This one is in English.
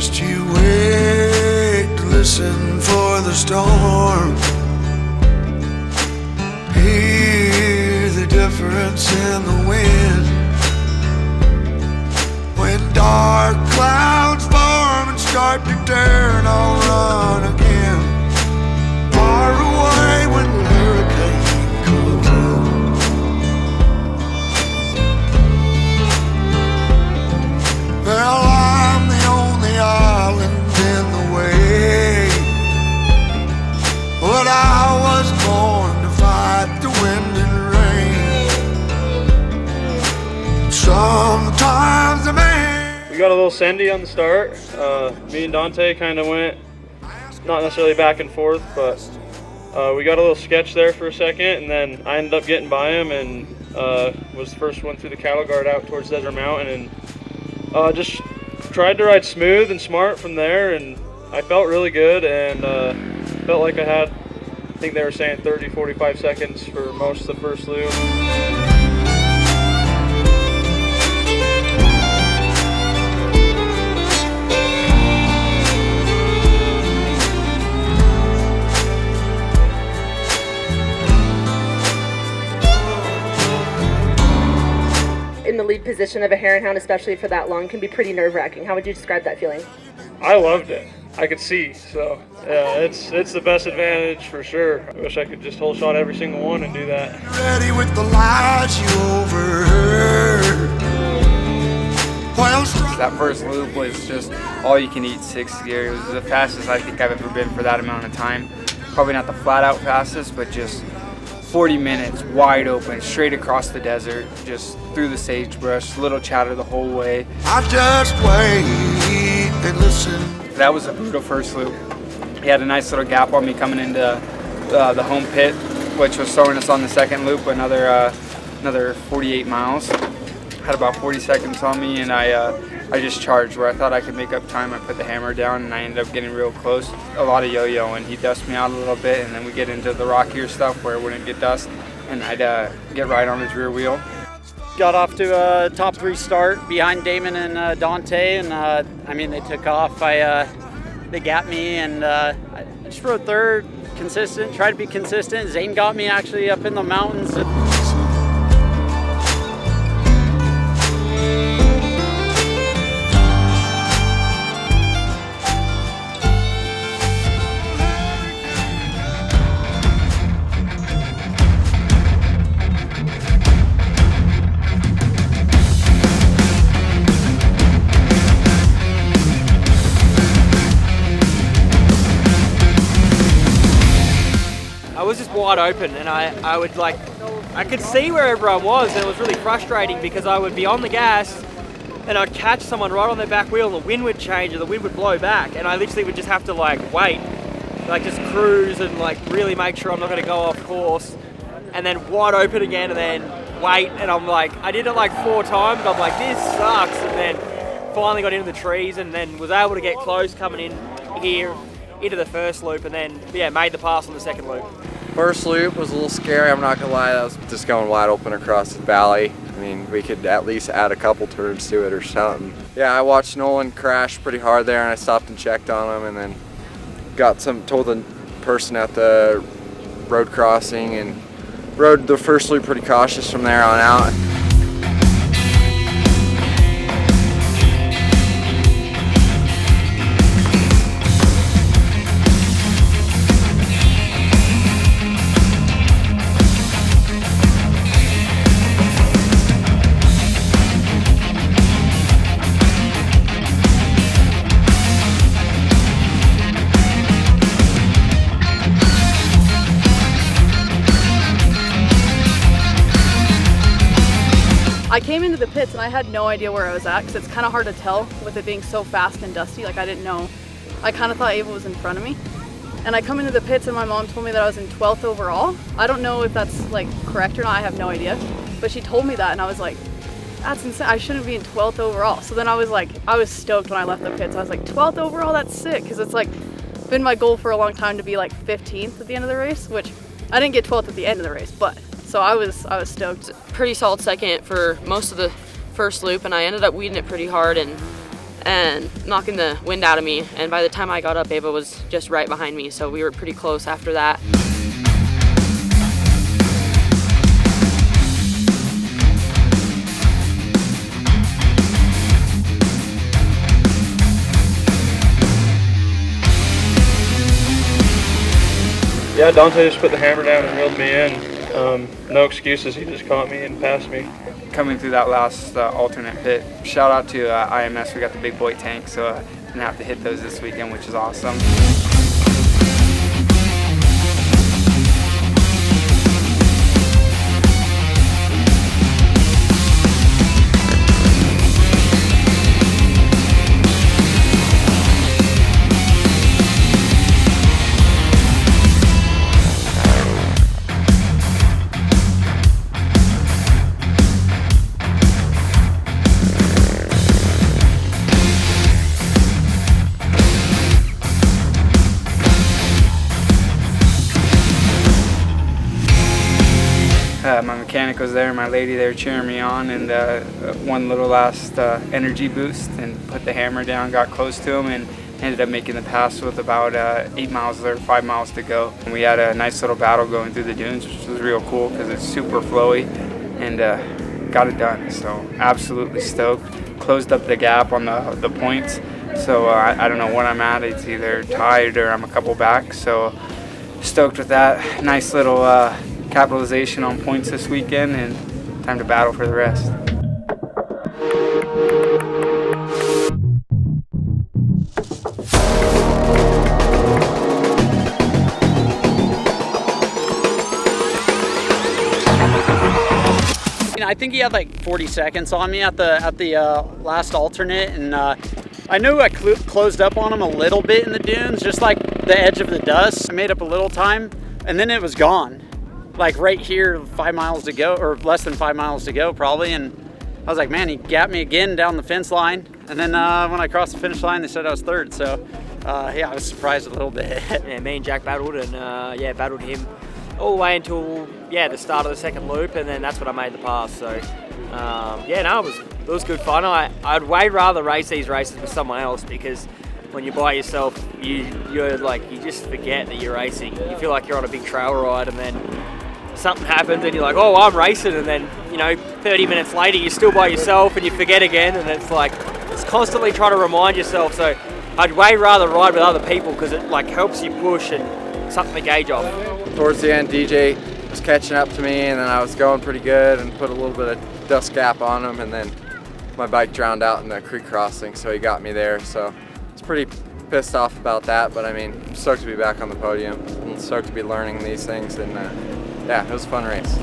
Just you wait to listen for the storm. Hear the difference in the wind. When dark clouds form and start to turn, I'll run again. Far away when the hurricane comes in. Well, I'm the only island in the way, but I was born to fight the wind and rain. Sometimes the man. We got a little sendy on the start. Me and Dante kind of went, not necessarily back and forth, but we got a little sketch there for a second, and then I ended up getting by him and was the first one through the cattle guard out towards Desert Mountain, and just tried to ride smooth and smart from there, and I felt really good, and felt like I had, I think they were saying 30-45 seconds for most of the first loop. In the lead position of a Hare and Hound, especially for that long, can be pretty nerve-wracking. How would you describe that feeling? I loved it. I could see, so yeah, it's the best advantage for sure. I wish I could just whole shot every single one and do that. Ready with the lies you overheard. That first loop was just all you can eat 6th gear. It was the fastest I think I've ever been for that amount of time. Probably not the flat out fastest, but just 40 minutes wide open, straight across the desert, just through the sagebrush, little chatter the whole way. I just wait and listen. That was a brutal first loop. He had a nice little gap on me coming into the home pit, which was throwing us on the second loop another 48 miles. Had about 40 seconds on me, and I just charged where I thought I could make up time. I put the hammer down, and I ended up getting real close. A lot of yo-yoing. He dusted me out a little bit, and then we get into the rockier stuff where it wouldn't get dust, and I'd get right on his rear wheel. Got off to a top 3 start behind Damon and Dante, and I mean, they took off. They got me, and I just rode third, consistent, tried to be consistent. Zane got me actually up in the mountains. I was just wide open, and I could see where everyone was, and it was really frustrating because I would be on the gas and I'd catch someone right on their back wheel and the wind would change or the wind would blow back, and I literally would just have to wait, just cruise and really make sure I'm not going to go off course, and then wide open again and then wait, and I'm I did it 4 times, and I'm this sucks, and then finally got into the trees and then was able to get close coming in here into the first loop, and then made the pass on the second loop. First loop was a little scary, I'm not gonna lie. That was just going wide open across the valley. I mean, we could at least add a couple turns to it or something. Yeah, I watched Nolan crash pretty hard there, and I stopped and checked on him, and then told the person at the road crossing, and rode the first loop pretty cautious from there on out. I came into the pits and I had no idea where I was at because it's kind of hard to tell with it being so fast and dusty. I didn't know. I kind of thought Ava was in front of me. And I come into the pits and my mom told me that I was in 12th overall. I don't know if that's correct or not, I have no idea. But she told me that and I was like, that's insane, I shouldn't be in 12th overall. So then I was stoked when I left the pits. I was like, 12th overall, that's sick. Because it's been my goal for a long time to be 15th at the end of the race, which I didn't get 12th at the end of the race, but so I was stoked. Pretty solid second for most of the first loop, and I ended up weeding it pretty hard, and and knocking the wind out of me. And by the time I got up, Ava was just right behind me, so we were pretty close after that. Yeah, Dante just put the hammer down and reeled me in. No excuses, he just caught me and passed me. Coming through that last alternate pit, shout out to IMS, we got the big boy tank, so I didn't have to hit those this weekend, which is awesome. My mechanic was there, my lady there cheering me on, and one little last energy boost and put the hammer down, got close to him, and ended up making the pass with about 8 miles or 5 miles to go. And we had a nice little battle going through the dunes, which was real cool because it's super flowy, and got it done. So absolutely stoked. Closed up the gap on the points, so I don't know what I'm at. It's either tied or I'm a couple back, so stoked with that. Nice little capitalization on points this weekend, and time to battle for the rest. I think he had like 40 seconds on me at the last alternate, and I knew I closed up on him a little bit in the dunes, just like the edge of the dust. I made up a little time, and then it was gone. Like right here, 5 miles to go, or less than 5 miles to go probably, and I was like, man, he gapped me again down the fence line, and then when I crossed the finish line, they said I was third, so yeah, I was surprised a little bit. Yeah, me and Jack battled, and yeah, battled him all the way until the start of the second loop, and then that's when I made the pass. So yeah, no, it was good fun. I'd way rather race these races with someone else, because when you're by yourself, you're like, you just forget that you're racing. You feel like you're on a big trail ride, and then something happens and you're like, oh, I'm racing, and then 30 minutes later you're still by yourself and you forget again, and it's like, it's constantly trying to remind yourself. So I'd way rather ride with other people, because it like helps you push and something to gauge off. Towards the end, DJ was catching up to me, and then I was going pretty good and put a little bit of dust gap on him, and then my bike drowned out in the creek crossing, so he got me there. So I was pretty pissed off about that, but I mean, I'm stoked to be back on the podium. I'm stoked to be learning these things, and yeah, it was a fun race.